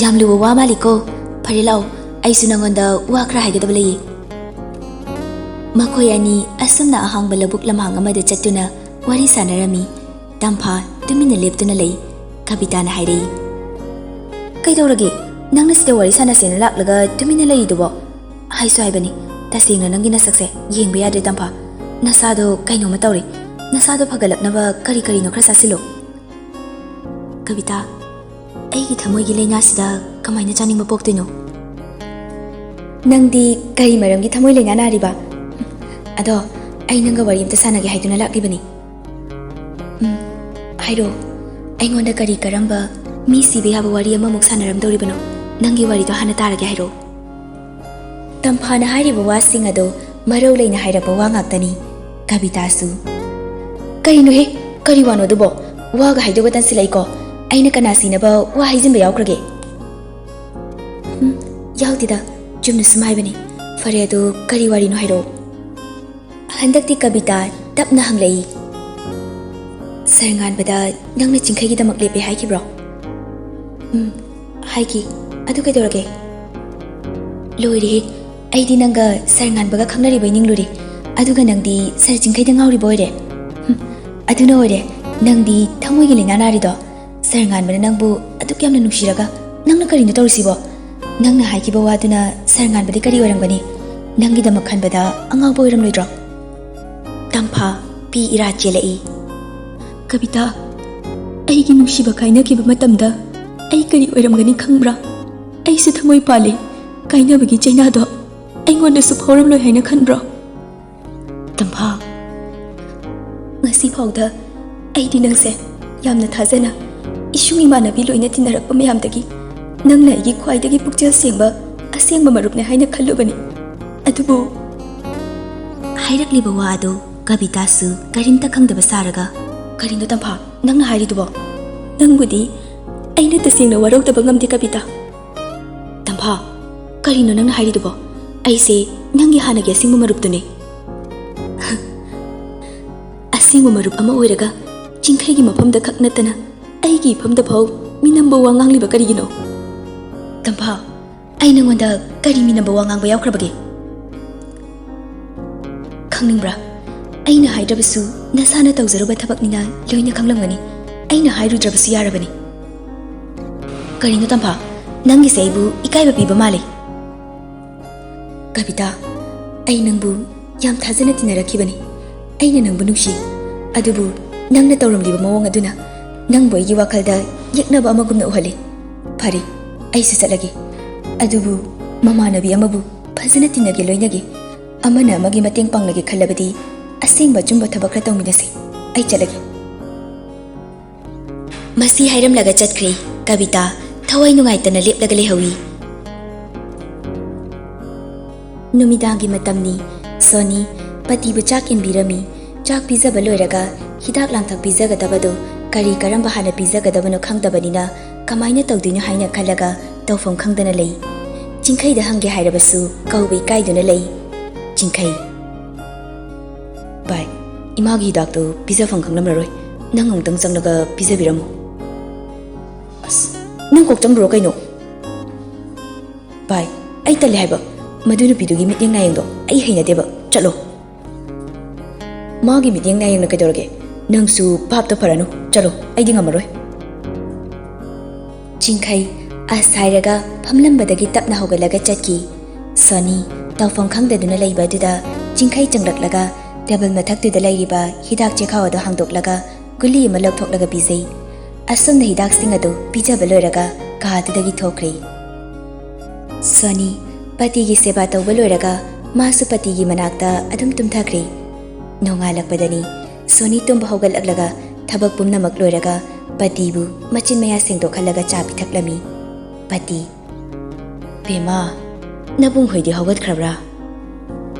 ꯌꯥꯝ ꯂꯨꯕ ꯋꯥ ꯃꯥꯜꯂꯤꯀꯣ, ꯐꯔꯦ ꯂꯥꯛꯑꯣ, ꯑꯩꯁꯨ ꯅꯪꯉꯣꯟꯗ ꯋꯥ ꯈꯔ ꯍꯥꯏꯒꯗꯕ ꯂꯩꯌꯦ꯫ ꯃꯈꯣꯏ ꯑꯅꯤ ꯑꯁꯨꯝꯅ ꯑꯍꯥꯡꯕ ꯂꯧꯕꯨꯛ ꯂꯝꯍꯥꯡ ꯑꯃꯗ ꯆꯠꯇꯨꯅ ꯋꯥꯔꯤ ꯁꯥꯟꯅꯔꯝꯃꯤ꯫ ꯇꯝꯐꯥ ꯇꯨꯃꯤꯟꯅ ꯂꯦꯞꯇꯨꯅ ꯂꯩ꯫ ꯀꯕꯤꯇꯥꯅ ꯍꯥꯏꯔꯛꯏ, ꯀꯩꯗꯧꯔꯒꯦ? ꯅꯪꯅ ꯁꯤꯗ ꯋꯥꯔꯤ ꯁꯥꯟꯅꯁꯦꯅ ꯂꯥꯛꯂꯒ ꯇꯨꯃꯤꯟꯅ ꯂꯩꯔꯤꯗꯨꯕꯣ? ꯍꯥꯏꯁꯨ ꯍꯥꯏꯕꯅꯤ, ꯇꯁꯦꯡꯅ ꯅꯪꯒꯤ ꯅꯁꯛꯁꯦ ꯌꯦꯡꯕ ꯌꯥꯗ꯭ꯔꯦ ꯇꯝꯐꯥ꯫ ꯅꯁꯥꯗꯣ ꯀꯩꯅꯣꯝꯃ ꯇꯧꯔꯦ, ꯅꯁꯥꯗꯣ ꯐꯒꯠꯂꯛꯅꯕ ꯀꯔꯤ ꯀꯔꯤꯅꯣ ꯈꯔ ꯆꯥꯁꯤꯜꯂꯣ꯫ ꯀꯕꯤꯇꯥ, ꯑꯩꯒꯤ ꯊꯃꯣꯏꯒꯤ ꯂꯥꯏꯅꯥꯁꯤꯗ ꯀꯃꯥꯏꯅ ꯆꯥꯅꯤꯡꯕ ꯄꯣꯛꯇꯣꯏꯅꯣ? ꯅꯪꯗꯤ ꯀꯔꯤ ꯃꯔꯝꯒꯤ ꯊꯃꯣꯏ ꯂꯥꯏꯅꯥ ꯅꯥꯔꯤꯕ? ꯑꯗꯣ ꯑꯩ ꯅꯪꯒ ꯋꯥꯔꯤ ꯑꯝꯇ ꯁꯥꯟꯅꯒꯦ ꯍꯥꯏꯗꯨꯅ ꯂꯥꯛꯂꯤꯕꯅꯤ꯫ ꯍꯥꯏꯔꯣ, ꯑꯩꯉꯣꯟꯗ ꯀꯔꯤ ꯀꯔꯝꯕ ꯃꯤ ꯁꯤꯕ ꯌꯥꯕ ꯋꯥꯔꯤ ꯑꯃꯃꯨꯛ ꯁꯥꯟꯅꯔꯝꯗꯧꯔꯤꯕꯅꯣ? ꯅꯪꯒꯤ ꯋꯥꯔꯤꯗꯣ ꯍꯥꯟꯅ ꯇꯥꯔꯒꯦ, ꯍꯥꯏꯔꯣ꯫ ꯇꯝꯐꯥꯅ ꯍꯥꯏꯔꯤꯕ ꯋꯥꯁꯤꯡ ꯑꯗꯣ ꯃꯔꯧ ꯂꯩꯅ ꯍꯥꯏꯔꯛꯄ ꯋꯥ ꯉꯥꯛꯇꯅꯤ꯫ ꯀꯕꯤꯇꯥꯁꯨ ꯀꯔꯤꯅꯣꯍꯦ, ꯀꯔꯤ ꯋꯥꯅꯣ ꯑꯗꯨꯕꯣ? ꯋꯥꯒ ꯍꯥꯏꯗꯣꯛꯒ ꯇꯟꯁꯤꯜꯂꯛꯏꯀꯣ꯫ ꯑꯩꯅ ꯀꯅꯥ ꯁꯤꯅꯕ ꯋꯥ ꯍꯩꯖꯤꯟꯕ ꯌꯥꯎꯈ꯭ꯔꯒꯦ? ꯌꯥꯎꯗꯦꯗ, ꯆꯨꯝꯅ ꯁꯨꯝ ꯍꯥꯏꯕꯅꯤ꯫ ꯐꯔꯦ, ꯑꯗꯨ ꯀꯔꯤ ꯋꯥꯔꯤꯅꯣ ꯍꯥꯏꯔꯛꯑꯣ꯫ ꯍꯟꯗꯛꯇꯤ ꯀꯕꯤꯇꯥ ꯇꯞꯅ ꯍꯪꯂꯛꯏ꯫ ꯁꯔꯉꯥꯟꯕꯗ ꯅꯪꯅ ꯆꯤꯡꯈꯩꯒꯤꯗꯃꯛ ꯂꯦꯞꯄꯦ ꯍꯥꯏꯈꯤꯕ꯭ꯔꯣ? ꯍꯥꯏꯈꯤ꯫ ꯑꯗꯨ ꯀꯩꯗꯧꯔꯒꯦ? ꯂꯣꯏꯔꯦꯍꯦ, ꯑꯩꯗꯤ ꯅꯪꯒ ꯁꯔꯉꯥꯟꯕꯒ ꯈꯪꯅꯔꯤꯕꯩ ꯅꯤꯡꯂꯨꯔꯦ, ꯑꯗꯨꯒ ꯅꯪꯗꯤ ꯁꯔ ꯆꯤꯡꯈꯩꯗ ꯉꯥꯎꯔꯤꯕ ꯑꯣꯏꯔꯦ꯫ ꯑꯗꯨꯅ ꯑꯣꯏꯔꯦ, ꯅꯪꯗꯤ ꯊꯃꯣꯏꯒꯤ ꯂꯥꯏꯅꯥ ꯅꯥꯔꯤꯗꯣ꯫ ꯁꯔꯉꯥꯟꯕꯅ ꯅꯪꯕꯨ ꯑꯗꯨꯛ ꯌꯥꯝꯅ ꯅꯨꯡꯁꯤꯔꯒ ꯅꯪꯅ ꯀꯔꯤꯅꯣ ꯇꯧꯔꯤꯁꯤꯕꯣ? ꯅꯪꯅ ꯍꯥꯏꯈꯤꯕ ꯋꯥꯗꯨꯅ ꯁꯔꯉꯥꯟꯕꯗꯤ ꯀꯔꯤ ꯑꯣꯏꯔꯝꯒꯅꯤ? ꯅꯪꯒꯤꯗꯃꯛ ꯈꯟꯕꯗ ꯑꯉꯥꯎꯕ ꯑꯣꯏꯔꯝꯂꯣꯏꯗ꯭ꯔꯣ? ꯇꯝꯐꯥ ꯄꯤ ꯏꯔꯥ ꯆꯦꯜꯂꯛꯏ꯫ ꯀꯕꯤꯇꯥ, ꯑꯩꯒꯤ ꯅꯨꯡꯁꯤꯕ ꯀꯥꯏꯅꯈꯤꯕ ꯃꯇꯝꯗ ꯑꯩ ꯀꯔꯤ ꯑꯣꯏꯔꯝꯒꯅꯤ ꯈꯪꯕ꯭ꯔꯥ? ꯑꯩꯁꯨ ꯊꯃꯣꯏ ꯄꯥꯜꯂꯤ, ꯀꯥꯏꯅꯕꯒꯤ ꯆꯩꯅꯥꯗꯣ ꯑꯩꯉꯣꯟꯗꯁꯨ ꯐꯥꯎꯔꯝꯂꯣꯏ ꯍꯥꯏꯅ ꯈꯟꯕ꯭ꯔꯣ? ꯇꯝꯐꯥ, ꯉꯁꯤ ꯐꯥꯎꯗ ꯑꯩꯗꯤ ꯅꯪꯁꯦ ꯌꯥꯝꯅ ꯊꯥꯖꯅ ꯏꯁꯨꯡ ꯏꯃꯥꯟꯅꯕꯤ ꯂꯣꯏꯅ ꯇꯤꯟꯅꯔꯛꯄ ꯃꯌꯥꯝꯗꯒꯤ ꯅꯪꯅ ꯑꯩꯒꯤ ꯈ꯭ꯋꯥꯏꯗꯒꯤ ꯄꯨꯛꯆꯦꯜ ꯁꯦꯡꯕ ꯑꯁꯦꯡꯕ ꯃꯔꯨꯞꯅꯦ ꯍꯥꯏꯅ ꯈꯜꯂꯨꯕꯅꯤ꯫ ꯑꯗꯨꯕꯨ ꯍꯥꯏꯔꯛꯂꯤꯕ ꯋꯥ ꯑꯗꯨ ꯀꯕꯤꯇꯥꯁꯨ ꯀꯔꯤꯝꯇ ꯈꯪꯗꯕ ꯁꯥꯔꯒ, ꯀꯔꯤꯅꯣ ꯇꯝꯐꯥ ꯅꯪꯅ ꯍꯥꯏꯔꯤꯗꯨꯕꯣ? ꯅꯪꯕꯨꯗꯤ ꯑꯩꯅ ꯇꯁꯦꯡꯅ ꯋꯥꯔꯧꯗꯕ ꯉꯝꯗꯦ ꯀꯕꯤꯇꯥ. ꯇꯝꯐꯥ ꯀꯔꯤꯅꯣ ꯅꯪꯅ ꯍꯥꯏꯔꯤꯗꯨꯕꯣ? ꯑꯩꯁꯦ ꯅꯪꯒꯤ ꯍꯥꯟꯅꯒꯤ ꯑꯁꯦꯡꯕ ꯃꯔꯨꯞꯇꯨꯅꯦ. ꯑꯁꯦꯡꯕ ꯃꯔꯨꯞ ꯑꯃ ꯑꯣꯏꯔꯒ ꯆꯤꯡꯈꯩꯒꯤ ꯃꯐꯝꯗ ꯈꯛ ꯅꯠꯇꯅ ꯑꯩꯒꯤ ꯏꯐꯝꯗ ꯐꯥꯎ ꯃꯤꯅꯝꯕ ꯋꯥ ꯉꯥꯡꯂꯤꯕ ꯀꯔꯤꯒꯤꯅꯣ? ꯇꯝꯐꯥ ꯑꯩ ꯅꯉꯣꯟꯗ ꯀꯔꯤ ꯃꯤꯅꯝꯕ ꯋꯥ ꯉꯥꯡꯕ ꯌꯥꯎꯈ꯭ꯔꯕꯒꯦ? ꯈꯪꯅꯤꯡꯕ꯭ꯔꯥ? ꯑꯩꯅ ꯍꯥꯏꯗ꯭ꯔꯕꯁꯨ ꯅꯁꯥꯅ ꯇꯧꯖꯔꯨꯕ ꯊꯕꯛꯅꯤꯅ ꯂꯣꯏꯅ ꯈꯪꯂꯝꯒꯅꯤ. ꯑꯩꯅ ꯍꯥꯏꯔꯨꯗ꯭ꯔꯕꯁꯨ ꯌꯥꯔꯕꯅꯤ. ꯀꯔꯤꯅꯣ ꯇꯝꯐꯥ ꯅꯪꯒꯤꯁꯦ ꯑꯩꯕꯨ ꯏꯀꯥꯏꯕ ꯄꯤꯕ ꯃꯥꯜꯂꯤ. ꯀꯕꯤꯇꯥ, ꯑꯩ ꯅꯪꯕꯨ ꯌꯥꯝ ꯊꯥꯖꯅ ꯇꯤꯟꯅꯔꯛꯈꯤꯕꯅꯤ. ꯑꯩꯅ ꯅꯪꯕꯨ ꯅꯨꯡꯁꯤ. ꯑꯗꯨꯕꯨ ꯅꯪꯅ ꯇꯧꯔꯝꯂꯤꯕ ꯃꯑꯣꯡ ꯑꯗꯨꯅ ꯅꯪꯕꯨ ꯑꯩꯒꯤ ꯋꯥꯈꯜꯗ ꯌꯦꯛꯅꯕ ꯑꯃꯒꯨꯝꯅ ꯎꯍꯜꯂꯤ. ꯐꯔꯦ, ꯑꯩꯁꯨ ꯆꯠꯂꯒꯦ. ꯑꯗꯨꯕꯨ ꯃꯃꯥꯟꯅꯕꯤ ꯑꯃꯕꯨ ꯐꯖꯅ ꯇꯤꯟꯅꯒꯦ ꯂꯣꯏꯅꯒꯦ. ꯑꯃꯅ ꯑꯃꯒꯤ ꯃꯇꯦꯡ ꯄꯥꯡꯅꯒꯦ ꯈꯜꯂꯕꯗꯤ ꯑꯁꯦꯡꯕ ꯑꯆꯨꯝꯕ ꯊꯕꯛ ꯈꯔ ꯇꯧꯃꯤꯟꯅꯁꯤ. ꯑꯩ ꯆꯠꯂꯒꯦ. ꯃꯁꯤ ꯍꯥꯏꯔꯝꯂꯒ ꯆꯠꯈ꯭ꯔꯦ. ꯀꯕꯤꯇꯥ ꯊꯋꯥꯏ ꯅꯨꯡꯉꯥꯏꯇꯅ ꯂꯦꯞꯂꯒ ꯂꯩꯍꯧꯏ. ꯅꯨꯃꯤꯗꯥꯡꯒꯤ ꯃꯇꯝꯅꯤ. ꯁꯣꯅꯤ ꯄꯇꯤꯕꯨ ꯆꯥꯛ ꯏꯟꯕꯤꯔꯝꯃꯤ. ꯆꯥꯛ ꯄꯤꯖꯕ ꯂꯣꯏꯔꯒ ꯍꯤꯗꯥꯛ ꯂꯥꯡꯊꯛ ꯄꯤꯖꯒꯗꯕꯗꯨ ꯀꯔꯝꯕ ꯍꯥꯟꯅ ꯄꯤꯖꯒꯗꯕꯅꯣ ꯈꯪꯗꯕꯅꯤನ ꯀꯃꯥꯏꯅ ꯇꯧꯗꯣꯏꯅꯣ ꯍꯥꯏꯅ ꯈꯜꯂꯒ ꯇꯧꯐꯝ ꯈꯪꯗꯅ ꯂꯩ. ꯆꯤꯡꯈꯩꯗ ꯍꯪꯒꯦ ꯍꯥꯏꯔꯕꯁꯨ ꯀꯧꯕ ꯏꯀꯥꯏꯗꯨꯅ ꯂꯩ. ꯆꯤꯡꯈꯩ: ꯚꯥꯏ, ꯏꯃꯥꯒꯤ ꯍꯤꯗꯥꯛꯇꯨ ꯄꯤꯖꯐꯝ ꯈꯪꯂꯝꯂꯔꯣꯏ. ꯅꯪ ꯑꯃꯨꯛꯇꯪ ꯆꯪꯂꯒ ꯄꯤꯖꯕꯤꯔꯝꯃꯨ. ꯑꯁ, ꯅꯪ ꯀꯣꯛ ꯆꯪꯕ꯭ꯔꯣ ꯀꯩꯅꯣ? ꯚꯥꯏ, ꯑꯩ ꯇꯜꯂꯦ ꯍꯥꯏꯕ. ꯃꯗꯨ ꯅꯨꯄꯤꯗꯨꯒꯤ ꯃꯤꯠꯌꯦꯡ ꯅꯥꯌꯦꯡꯗꯣ ꯑꯩ ꯍꯩꯅꯗꯦꯕ. ꯆꯠꯂꯣ. ꯃꯥꯒꯤ ꯃꯤꯠꯌꯦꯡ ꯅꯥꯌꯦꯡꯅ ꯀꯩꯗꯧꯔꯒꯦ? ꯅꯪꯁꯨ ꯚꯥꯞꯇ ꯐꯔꯅꯨ. ꯆꯠꯂꯣ, ꯑꯩꯗꯤ ꯉꯝꯃꯔꯣꯏ. ꯆꯤꯡꯈꯩ ꯑꯁ ꯍꯥꯏꯔꯒ ꯐꯝꯂꯝꯕꯗꯒꯤ ꯇꯞꯅ ꯍꯧꯒꯠꯂꯒ ꯆꯠꯈꯤ. ꯁꯣꯅꯤ ꯇꯧꯐꯝ ꯈꯪꯗꯗꯨꯅ ꯂꯩꯕ ꯑꯗꯨꯗ ꯆꯤꯡꯈꯩ ꯆꯪꯂꯛꯂꯒ ꯇꯦꯕꯜ ꯃꯊꯛꯇꯨꯗ ꯂꯩꯔꯤꯕ ꯍꯤꯗꯥꯛ ꯆꯦꯈꯥꯎ ꯑꯗꯨ ꯍꯥꯡꯗꯣꯛꯂꯒ ꯒꯨꯂꯤ ꯑꯃ ꯂꯧꯊꯣꯛꯂꯒ ꯄꯤꯖꯩ. ꯑꯁꯨꯝꯅ ꯍꯤꯗꯥꯛꯁꯤꯡ ꯑꯗꯨ ꯄꯤꯖꯕ ꯂꯣꯏꯔꯒ ꯀꯥꯗꯨꯗꯒꯤ ꯊꯣꯛꯈ꯭ꯔꯦ. ꯁꯣꯅꯤ ꯄꯇꯤꯒꯤ ꯁꯦꯕꯥ ꯇꯧꯕ ꯂꯣꯏꯔꯒ ꯃꯥꯁꯨ ꯄꯇꯤꯒꯤ ꯃꯅꯥꯛꯇ ꯑꯗꯨꯝ ꯇꯨꯝꯊꯈ꯭ꯔꯦ. ꯅꯣꯡꯉꯥꯜꯂꯛꯄꯗꯅꯤ ꯁꯣꯅꯤ ꯇꯨꯝꯕ ꯍꯧꯒꯠꯂꯛꯂꯒ ꯊꯕꯛ ꯄꯨꯝꯅꯃꯛ ꯂꯣꯏꯔꯒ ꯄꯇꯤꯕꯨ ꯃꯆꯤꯟ ꯃꯌꯥ ꯁꯦꯡꯗꯣꯛꯍꯜꯂꯒ ꯆꯥ ꯄꯤꯊꯛꯂꯝꯃꯤ. ꯄꯇꯤ: ꯕꯦꯝꯃꯥ, ꯅꯕꯨꯡ ꯍꯣꯏꯗꯤ ꯍꯧꯒꯠꯈ꯭ꯔꯕ꯭ꯔꯥ?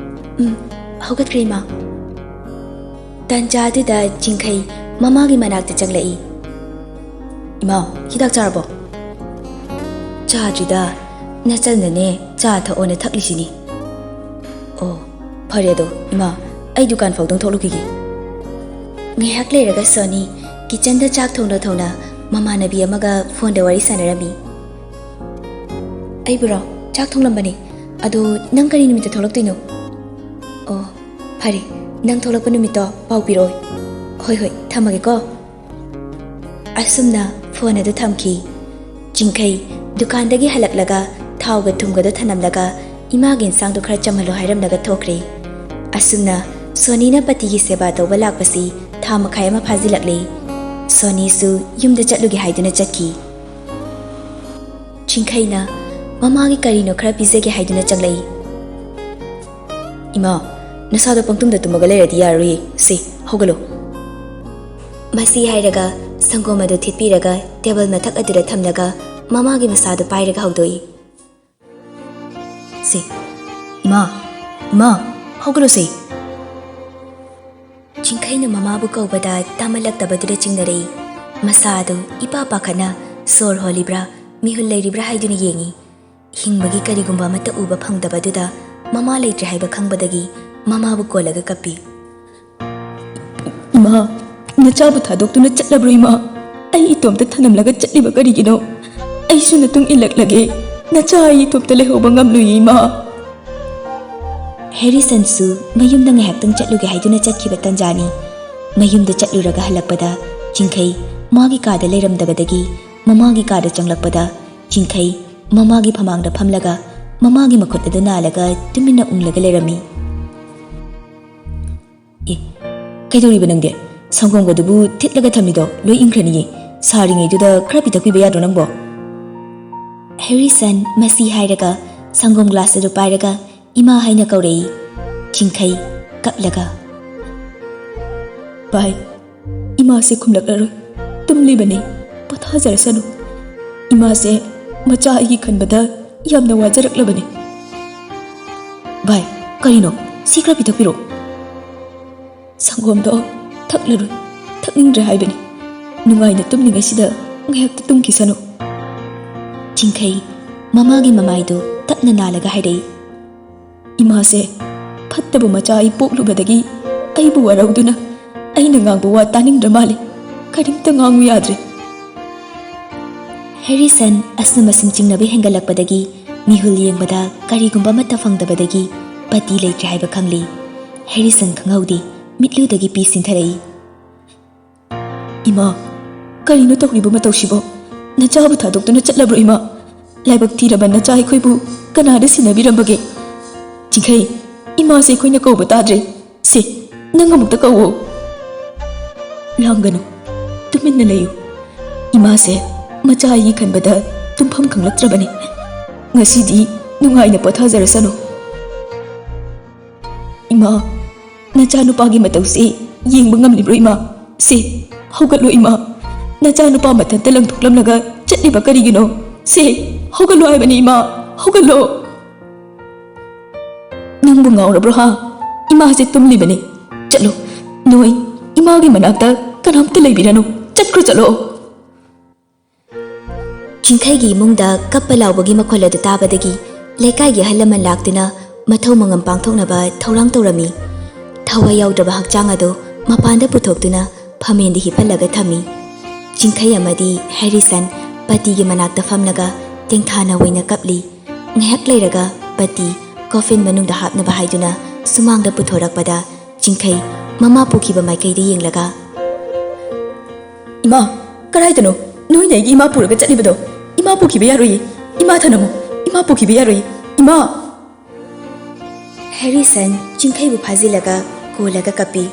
ꯍꯧꯒꯠꯈ꯭ꯔꯦ ꯏꯃꯥ. ꯇꯟꯖꯥꯗꯨꯗ ꯆꯤꯡꯈꯩ ꯃꯃꯥꯒꯤ ꯃꯅꯥꯛꯇ ꯆꯪꯂꯛꯏ. ꯏꯃꯥ, ꯍꯤꯗꯥꯛ ꯆꯥꯔꯕꯣ? ꯆꯥꯗ꯭ꯔꯤꯗ. ꯅꯆꯜꯅꯅꯦ ꯆꯥ ꯊꯛꯑꯣꯅ ꯊꯛꯂꯤꯁꯤꯅꯤ. ꯑꯣ, ꯐꯔꯦ ꯑꯗꯣ ꯏꯃꯥ, ꯑꯩ ꯗꯨꯀꯥꯟ ꯐꯥꯎꯗꯪ ꯊꯣꯛꯂꯨꯈꯤꯒꯦ. ꯉꯥꯏꯍꯥꯛ ꯂꯩꯔꯒ ꯁꯣꯅꯤ ꯀꯤꯆꯟꯗ ꯆꯥꯛ ꯊꯣꯡꯅ ꯊꯣꯡꯅ ꯃꯃꯥꯟꯅꯕꯤ ꯑꯃꯒ ꯐꯣꯟꯗ ꯋꯥꯔꯤ ꯁꯥꯟꯅꯔꯝꯃꯤ. ꯑꯩꯕꯨꯔꯣ? ꯆꯥꯛ ꯊꯣꯡꯂꯝꯕꯅꯦ. ꯑꯗꯣ ꯅꯪ ꯀꯔꯤ ꯅꯨꯃꯤꯠꯇ ꯊꯣꯛꯂꯛꯇꯣꯏꯅꯣ? ꯑꯣ, ꯐꯔꯦ. ꯅꯪ ꯊꯣꯛꯂꯛꯄ ꯅꯨꯃꯤꯠꯇꯣ ꯄꯥꯎ ꯄꯤꯔꯛꯑꯣ. ꯍꯣꯏ, ꯊꯝꯃꯒꯦꯀꯣ. ꯑꯁꯨꯝꯅ ꯐꯣꯟ ꯑꯗꯨ ꯊꯝꯈꯤ. ꯆꯤꯡꯈꯩ ꯗꯨꯀꯥꯟꯗꯒꯤ ꯍꯜꯂꯛꯂꯒ ꯊꯥꯎꯒ ꯊꯨꯝꯒꯗꯣ ꯊꯅꯝꯂꯒ ꯏꯃꯥꯒꯤ ꯏꯟꯁꯥꯡꯗꯣ ꯈꯔ ꯆꯝꯍꯜꯂꯣ ꯍꯥꯏꯔꯝꯂꯒ ꯊꯣꯛꯈ꯭ꯔꯦ. ꯑꯁꯨꯝꯅ ꯁꯣꯅꯤꯅ ꯄꯇꯤꯒꯤ ꯁꯦꯕꯥ ꯇꯧꯕ ꯂꯥꯛꯄꯁꯤ ꯊꯥ ꯃꯈꯥꯏ ꯑꯃ ꯐꯥꯖꯤꯜꯂꯛꯂꯦ. ꯁꯣꯅꯤꯁꯨ ꯌꯨꯝꯗ ꯆꯠꯂꯨꯒꯦ ꯍꯥꯏꯗꯨꯅ ꯆꯠꯈꯤ. ꯆꯤꯡꯈꯩꯅ ꯃꯃꯥꯒꯤ ꯀꯔꯤꯅꯣ ꯈꯔ ꯄꯤꯖꯒꯦ ꯍꯥꯏꯗꯨꯅ ꯆꯪꯂꯛꯏ. ꯏꯃꯥ, ꯅꯁꯥꯗꯣ ꯄꯪꯇꯨꯝꯗ ꯇꯨꯝꯃꯒ ꯂꯩꯔꯗꯤ ꯌꯥꯔꯔꯣꯏꯌꯦ. ꯁꯤ ꯍꯧꯒꯠꯂꯣ. ꯃꯁꯤ ꯍꯥꯏꯔꯒ ꯁꯪꯒꯣꯝ ꯑꯗꯨ ꯊꯤꯠꯄꯤꯔꯒ ꯇꯦꯕꯜ ꯃꯊꯛ ꯑꯗꯨꯗ ꯊꯝꯂꯒ ꯃꯃꯥꯒꯤ ꯃꯁꯥꯗꯨ ꯄꯥꯏꯔꯒ ꯍꯧꯗꯣꯛꯏ. ꯁꯤ ꯏꯃꯥ, ꯍꯧꯒꯠꯂꯣ ꯁꯤ. ꯆꯤꯡꯈꯩꯅ ꯃꯃꯥꯕꯨ ꯀꯧꯕꯗ ꯇꯥꯃꯜꯂꯛꯇꯕꯗꯨꯗ ꯆꯤꯡꯅꯔꯛꯏ. ꯃꯁꯥ ꯑꯗꯨ ꯏꯄꯥ ꯄꯥꯈꯠꯅ ꯁꯣꯔ ꯍꯣꯜꯂꯤꯕ꯭ꯔꯥ ꯃꯤꯍꯨꯜ ꯂꯩꯔꯤꯕ꯭ꯔꯥ ꯍꯥꯏꯗꯨꯅ ꯌꯦꯡꯉꯤ. ꯍꯤꯡꯕꯒꯤ ꯀꯔꯤꯒꯨꯝꯕ ꯑꯃꯠꯇ ꯎꯕ ꯐꯪꯗꯕꯗꯨꯗ ꯃꯃꯥ ꯂꯩꯇ꯭ꯔꯦ ꯍꯥꯏꯕ ꯈꯪꯕꯗꯒꯤ ꯃꯃꯥꯕꯨ ꯀꯣꯜꯂꯒ ꯀꯞꯄꯤ. ꯏꯃꯥ, ꯅꯆꯥꯕꯨ ꯊꯥꯗꯣꯛꯇꯨꯅ ꯆꯠꯂꯕ꯭ꯔꯣ ꯏꯃꯥ? ꯑꯩ ꯏꯇꯣꯝꯇ ꯊꯅꯝꯂꯒ ꯆꯠꯂꯤꯕ ꯀꯔꯤꯒꯤꯅꯣ? ꯑꯩꯁꯨ ꯅꯇꯨꯡ ꯏꯜꯂꯛꯂꯒꯦ. ꯅꯆꯥ ꯑꯩ ꯏꯇꯣꯝꯇ ꯂꯩꯍꯧꯕ ꯉꯝꯂꯣꯏꯌꯦ ꯏꯃꯥ. ꯍꯦꯔꯤꯁꯟꯁꯨ ꯃꯌꯨꯝꯗ ꯉꯥꯏꯍꯥꯛꯇꯪ ꯆꯠꯂꯨꯒꯦ ꯍꯥꯏꯗꯨꯅ ꯆꯠꯈꯤꯕ ꯇꯟꯖꯥꯅꯤ. ꯃꯌꯨꯝꯗ ꯆꯠꯂꯨꯔꯒ ꯍꯜꯂꯛꯄꯗ ꯆꯤꯡꯈꯩ ꯃꯥꯒꯤ ꯀꯥꯗ ꯂꯩꯔꯝꯗꯕꯗꯒꯤ ꯃꯃꯥꯒꯤ ꯀꯥꯗ ꯆꯪꯂꯛꯄꯗ ꯆꯤꯡꯈꯩ ꯃꯃꯥꯒꯤ ꯐꯃꯥꯡꯗ ꯐꯝꯂꯒ ꯃꯃꯥꯒꯤ ꯃꯈꯨꯠ ꯑꯗꯨ ꯅꯥꯜꯂꯒ ꯇꯨꯃꯤꯟꯅ ꯎꯪꯂꯒ ꯂꯩꯔꯝꯃꯤ. ꯀꯩꯗꯧꯔꯤꯕ ꯅꯪꯗꯤ? ꯁꯪꯒꯣꯝꯒꯗꯨꯕꯨ ꯊꯤꯠꯂꯒ ꯊꯝꯃꯤꯗꯣ ꯂꯣꯏ ꯏꯪꯈ꯭ꯔꯅꯤꯌꯦ. ꯁꯥꯔꯤꯉꯩꯗꯨꯗ ꯈꯔ ꯄꯤꯊꯛꯄꯤꯕ ꯌꯥꯗ꯭ꯔꯣ ꯅꯪꯕꯣ? ꯍꯦꯔꯤꯁꯟ ꯃꯁꯤ ꯍꯥꯏꯔꯒ ꯁꯪꯒꯣꯝ ꯒ꯭ꯂꯥꯁ ꯑꯗꯨ ꯄꯥꯏꯔꯒ ꯏꯃꯥ ꯍꯥꯏꯅ ꯀꯧꯔꯛꯏ. ꯆꯤꯡꯈꯩ ꯀꯞꯂꯒ: ꯚꯥꯏ, ꯏꯃꯥꯁꯦ ꯈꯨꯝꯂꯛꯂꯔꯣꯏ. ꯇꯨꯝꯂꯤꯕꯅꯤ. ꯄꯣꯊꯥꯖꯔꯁꯅꯨ. ꯏꯃꯥꯁꯦ ꯃꯆꯥ ꯑꯩꯒꯤ ꯈꯟꯕꯗ ꯌꯥꯝꯅ ꯋꯥꯖꯔꯛꯂꯕꯅꯤ. ꯚꯥꯏ, ꯀꯔꯤꯅꯣ? ꯁꯤ ꯈꯔ ꯄꯤꯊꯛꯄꯤꯔꯣ. ꯁꯪꯒꯣꯝꯗꯣ ꯊꯛꯂꯔꯣꯏ, ꯊꯛꯅꯤꯡꯗ꯭ꯔꯦ ꯍꯥꯏꯕꯅꯤ. ꯅꯨꯡꯉꯥꯏꯅ ꯇꯨꯝꯂꯤꯉꯩꯁꯤꯗ ꯉꯥꯏꯍꯥꯛꯇ ꯇꯨꯝꯈꯤꯁꯅꯨ. ꯆꯤꯡꯈꯩ ꯃꯃꯥꯒꯤ ꯃꯃꯥꯏꯗꯨ ꯇꯞꯅ ꯅꯥꯜꯂꯒ ꯍꯥꯏꯔꯛꯏ. ꯏꯃꯥꯁꯦ ꯐꯠꯇꯕ ꯃꯆꯥ ꯑꯩ ꯄꯣꯛꯂꯨꯕꯗꯒꯤ ꯑꯩꯕꯨ ꯋꯥꯔꯧꯗꯨꯅ ꯑꯩꯅ ꯉꯥꯡꯕ ꯋꯥ ꯇꯥꯅꯤꯡꯗ꯭ꯔ ꯃꯥꯜꯂꯤ. ꯀꯔꯤꯝꯇ ꯉꯥꯡꯉꯨ ꯌꯥꯗ꯭ꯔꯦ. ꯍꯦꯔꯤꯁꯟ ꯑꯁꯅ ꯃꯁꯤꯡ ꯆꯤꯡꯅꯕ ꯍꯦꯟꯒꯠꯂꯛꯄꯗꯒꯤ ꯃꯤꯍꯨꯜ ꯌꯦꯡꯕꯗ ꯀꯔꯤꯒꯨꯝꯕ ꯑꯃꯠꯇ ꯐꯪꯗꯕꯗꯒꯤ ꯄꯇꯤ ꯂꯩꯇ꯭ꯔꯦ ꯍꯥꯏꯕ ꯈꯪꯂꯤ. ꯍꯦꯔꯤꯁꯟ ꯈꯪꯍꯧꯗꯦ ꯃꯤꯠꯂꯨꯗꯒꯤ ꯄꯤ ꯁꯤꯟꯊꯔꯛꯏ. ꯏꯃꯥ, ꯀꯔꯤꯅꯣ ꯇꯧꯔꯤꯕ ꯃꯇꯧꯁꯤꯕꯣ? ꯅꯆꯥꯕꯨ ꯊꯥꯗꯣꯛꯇꯨꯅ ꯆꯠꯂꯕ꯭ꯔꯣ ꯏꯃꯥ? ꯂꯥꯏꯕꯛ ꯊꯤꯔꯕ ꯅꯆꯥ ꯑꯩꯈꯣꯏꯕꯨ ꯀꯅꯥꯗ ꯁꯤꯟꯅꯕꯤꯔꯝꯕꯒꯦ? ꯆꯤꯡꯈꯩ, ꯏꯃꯥꯁꯦ ꯑꯩꯈꯣꯏꯅ ꯀꯧꯕ ꯇꯥꯗ꯭ꯔꯦ. ꯁꯤ ꯅꯪ ꯑꯃꯨꯛꯇ ꯀꯧꯋꯣ. ꯂꯥꯡꯒꯅꯨ, ꯇꯨꯃꯤꯟꯅ ꯂꯩꯌꯨ. ꯏꯃꯥꯁꯦ ꯃꯆꯥ ꯑꯩꯒꯤ ꯈꯟꯕꯗ ꯇꯨꯝꯐꯝ ꯈꯪꯂꯛꯇ꯭ꯔꯕꯅꯤ. ꯉꯁꯤꯗꯤ ꯅꯨꯡꯉꯥꯏꯅ ꯄꯣꯊꯥꯖꯔꯁꯅꯨ. ꯏꯃꯥ, ꯅꯆꯥ ꯅꯨꯄꯥꯒꯤ ꯃꯇꯧꯁꯤ ꯌꯦꯡꯕ ꯉꯝꯂꯤꯕ꯭ꯔꯣ ꯏꯃꯥ? ꯁꯤ ꯍꯧꯒꯠꯂꯣ ꯏꯃꯥ. ꯅꯆꯥ ꯅꯨꯄꯥ ꯃꯊꯟꯇ ꯂꯪꯊꯣꯛꯂꯝꯂꯒ ꯆꯠꯂꯤꯕ ꯀꯔꯤꯒꯤꯅꯣ? ꯁꯤ ꯍꯧꯒꯠꯂꯣ ꯍꯥꯏꯕꯅꯤ ꯏꯃꯥ, ꯍꯧꯒꯠꯂꯣ. ꯅꯪꯕꯨ ꯉꯥꯎꯔꯕ꯭ꯔꯣ ꯍꯥ? ꯏꯃꯥꯁꯦ ꯇꯨꯝꯂꯤꯕꯅꯤ. ꯆꯠꯂꯣ, ꯅꯣꯏ ꯏꯃꯥꯒꯤ ꯃꯅꯥꯛꯇ ꯀꯅꯥꯝꯇ ꯂꯩꯕꯤꯔꯅꯨ. ꯆꯠꯈ꯭ꯔꯣ, ꯆꯠꯂꯣ. ꯆꯤꯡꯈꯩꯒꯤ ꯏꯃꯨꯡꯗ ꯀꯞꯄ ꯂꯥꯎꯕꯒꯤ ꯃꯈꯣꯜ ꯑꯗꯨ ꯇꯥꯕꯗꯒꯤ ꯂꯩꯀꯥꯏꯒꯤ ꯑꯍꯜ ꯂꯃꯟ ꯂꯥꯛꯇꯨꯅ ꯃꯊꯧ ꯃꯉꯝ ꯄꯥꯡꯊꯣꯛꯅꯕ ꯊꯧꯔꯥꯡ ꯇꯧꯔꯝꯃꯤ. ꯊꯋꯥꯏ ꯌꯥꯎꯗ꯭ꯔꯕ ꯍꯛꯆꯥꯡ ꯑꯗꯨ ꯃꯄꯥꯟꯗ ꯄꯨꯊꯣꯛꯇꯨꯅ ꯐꯃꯦꯟꯗ ꯍꯤꯞꯍꯜꯂꯒ ꯊꯝꯃꯤ. ꯆꯤꯡꯈꯩ ꯑꯃꯗꯤ ꯍꯦꯔꯤꯁꯟ ꯄꯇꯤꯒꯤ ꯃꯅꯥꯛꯇ ꯐꯝꯂꯒ ꯇꯦꯡꯊꯥꯅ ꯑꯣꯏꯅ ꯀꯞꯂꯤ. ꯉꯥꯏꯍꯥꯛ ꯂꯩꯔꯒ ꯄꯇꯤ ꯀꯣꯐꯤꯟ ꯃꯅꯨꯡꯗ ꯍꯥꯞꯅꯕ ꯍꯥꯏꯗꯨꯅ ꯁꯨꯃꯥꯡꯗ ꯄꯨꯊꯣꯔꯛꯄꯗ ꯆꯤꯡꯈꯩ ꯃꯃꯥ ꯄꯨꯈꯤꯕ ꯃꯥꯏꯀꯩꯗ ꯌꯦꯡꯂꯒ, ꯏꯃꯥ, ꯀꯔꯥꯏꯗꯅꯣ ꯅꯣꯏꯅ ꯑꯩꯒꯤ ꯏꯃꯥ ꯄꯨꯔꯒ ꯆꯠꯂꯤꯕꯗꯣ? ꯏꯃꯥ ꯄꯨꯈꯤꯕ ꯌꯥꯔꯣꯏꯌꯦ. ꯏꯃꯥ ꯊꯅꯝꯃꯨ. ꯏꯃꯥ ꯄꯨꯈꯤꯕ ꯌꯥꯔꯣꯏꯌꯦ. ꯏꯃꯥ. ꯍꯦꯔꯤꯁꯟ ꯆꯤꯡꯈꯩꯕꯨ ꯐꯥꯖꯤꯜꯂꯒ ꯀꯣꯜꯂꯒ ꯀꯞꯄꯤ.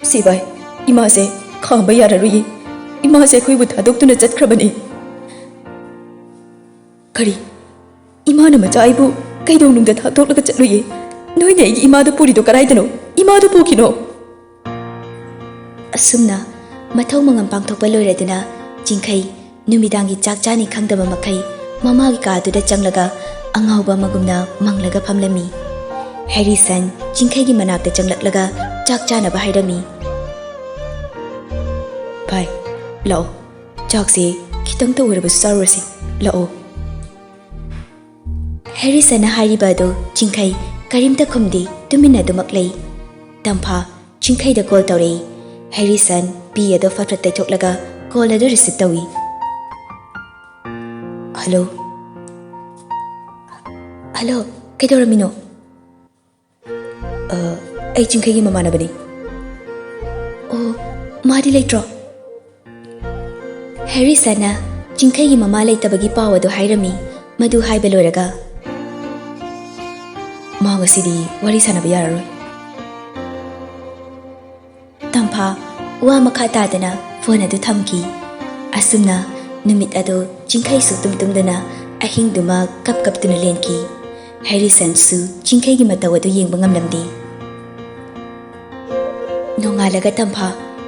ꯁꯤꯕꯥꯏ, ꯏꯃꯥꯁꯦ ꯈꯥꯡꯕ ꯌꯥꯔꯔꯣꯏꯌꯦ. ꯏꯃꯥꯁꯦ ꯑꯩꯈꯣꯏꯕꯨ ꯊꯥꯗꯣꯛꯇꯨꯅ ꯆꯠꯈ꯭ꯔꯕꯅꯤ. ꯀꯔꯤ? ꯏꯃꯥꯅ ꯃꯆꯥ ꯑꯩꯕꯨ ꯀꯩꯗꯧꯅꯨꯡꯗ ꯊꯥꯗꯣꯛꯂꯒ ꯆꯠꯂꯣꯏꯌꯦ? ꯅꯣꯏꯅ ꯑꯩꯒꯤ ꯏꯃꯥꯗꯨ ꯄꯨꯔꯤꯗꯣ ꯀꯔꯥꯏꯗꯅꯣ? ꯏꯃꯥꯗꯨ ꯄꯨꯈꯤꯅꯣ. ꯑꯁꯨꯝꯅ ꯃꯊꯧ ꯃꯉꯝ ꯄꯥꯡꯊꯣꯛꯄ ꯂꯣꯏꯔꯗꯨꯅ ꯆꯤꯡꯈꯩ ꯅꯨꯃꯤꯗꯥꯡꯒꯤ ꯆꯥꯛ ꯆꯥꯅꯤ ꯈꯪꯗꯕ ꯃꯈꯩ ꯃꯃꯥꯒꯤ ꯀꯥꯗꯨꯗ ꯆꯪꯂꯒ ꯑꯉꯥꯎꯕ ꯑꯃꯒꯨꯝꯅ ꯃꯪꯂꯒ ꯐꯝꯂꯝꯃꯤ. ꯍꯦꯔꯤꯁꯟ ꯆꯤꯡꯈꯩꯒꯤ ꯃꯅꯥꯛꯇ ꯆꯪꯂꯛꯂꯒ ꯆꯥꯛ ꯆꯥꯅꯕ ꯍꯥꯏꯔꯝꯃꯤ. ꯚꯥꯏ, ꯂꯥꯛꯑꯣ. ꯆꯥꯛꯁꯦ ꯈꯤꯇꯪꯇ ꯑꯣꯏꯔꯕꯁꯨ ꯆꯥꯔꯨꯔꯁꯤ. ꯂꯥꯛꯑꯣ. ꯍꯦꯔꯤꯁꯟꯅ ꯍꯥꯏꯔꯤꯕ ꯑꯗꯨ ꯆꯤꯡꯈꯩ ꯀꯔꯤꯝꯇ ꯈꯨꯝꯗꯦ, ꯇꯨꯃꯤꯟꯅ ꯑꯗꯨꯃꯛ ꯂꯩ. ꯇꯝꯐꯥ ꯆꯤꯡꯈꯩꯗ ꯀꯣꯜ ꯇꯧꯔꯛꯏ. ꯍꯦꯔꯤꯁꯟ ꯄꯤ ꯑꯗꯨ ꯐꯠ ꯇꯩꯊꯣꯛꯂꯒ ꯀꯣꯜ ꯑꯗꯨ ꯔꯤꯁꯤꯞ ꯇꯧꯏ. ꯍꯜꯂꯣ. ꯍꯜꯂꯣ, ꯀꯩꯗꯧꯔꯝꯃꯤꯅꯣ? ꯑꯩ ꯆꯤꯡꯈꯩꯒꯤ ꯃꯃꯥꯟꯅꯕꯅꯤ. ꯑꯣ, ꯃꯥꯗꯤ ꯂꯩꯇ꯭ꯔꯣ? ꯍꯦꯔꯤꯁꯟꯅ ꯆꯤꯡꯈꯩꯒꯤ ꯃꯃꯥ ꯂꯩꯇꯕꯒꯤ ꯄꯥꯎ ꯑꯗꯨ ꯍꯥꯏꯔꯝꯃꯤ. ꯃꯗꯨ ꯍꯥꯏꯕ ꯂꯣꯏꯔꯒ, ꯃꯥ ꯉꯁꯤꯗꯤ ꯋꯥꯔꯤ ꯁꯥꯟꯅꯕ ꯌꯥꯔꯔꯣꯏ. ꯇꯝꯐꯥ ꯋꯥ ꯃꯈꯥ ꯇꯥꯗꯅ ꯐꯣꯟ ꯑꯗꯨ ꯊꯝꯈꯤ. ꯑꯁꯨꯝꯅ ꯅꯨꯃꯤꯠ ꯑꯗꯨ ꯆꯤꯡꯈꯩ ꯁꯨꯛꯇꯨꯝ ꯇꯨꯝꯗꯨꯅ ꯑꯍꯤꯡꯗꯨꯃ ꯀꯞꯇꯨꯅ ꯂꯦꯟꯈꯤ. ꯍꯦꯔꯤꯁꯟꯁꯨ ꯆꯤꯡꯈꯩꯒꯤ ꯃꯇꯧ ꯑꯗꯨ ꯌꯦꯡꯕ ꯉꯝꯂꯝꯗꯦ. ꯅꯣꯡꯉꯥꯜꯂꯒ ꯇꯝꯐꯥ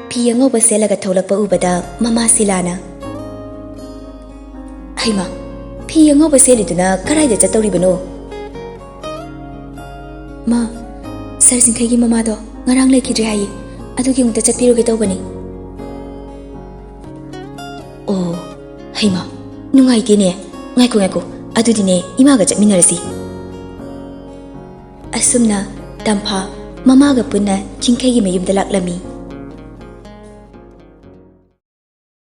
ꯐꯤ ꯑꯉꯧꯕ ꯁꯦꯠꯂꯒ ꯊꯣꯛꯂꯛꯄ ꯎꯕꯗ ꯃꯃꯥ ꯁꯤꯂꯥꯅ, ꯍꯩꯃꯥ, ꯐꯤ ꯑꯉꯧꯕ ꯁꯦꯠꯂꯤꯗꯨꯅ ꯀꯔꯥꯏꯗ ꯆꯠꯇꯧꯔꯤꯕꯅꯣ? ꯃꯥ, ꯁꯔ ꯆꯤꯡꯈꯩꯒꯤ ꯃꯃꯥꯗꯣ ꯉꯔꯥꯡ ꯂꯩꯈꯤꯗ꯭ꯔꯦ ꯍꯥꯏꯌꯦ. ꯑꯗꯨꯒꯤ ꯑꯃꯨꯛꯇ ꯆꯠꯄꯤꯔꯨꯒꯦ ꯇꯧꯕꯅꯤ. ꯑꯣ, ꯍꯩꯃꯥ, ꯅꯨꯡꯉꯥꯏꯇꯦꯅꯦ. ꯉꯥꯏꯈꯣ, ꯑꯗꯨꯗꯤꯅꯦ ꯏꯃꯥꯒ ꯆꯠꯃꯤꯟꯅꯔꯁꯤ. ꯑꯁꯨꯝꯅ ꯇꯝꯐꯥ ꯃꯃꯥꯒ ꯄꯨꯟꯅ ꯆꯤꯡꯈꯩꯒꯤ ꯃꯌꯨꯝꯗ ꯂꯥꯛꯂꯝꯃꯤ.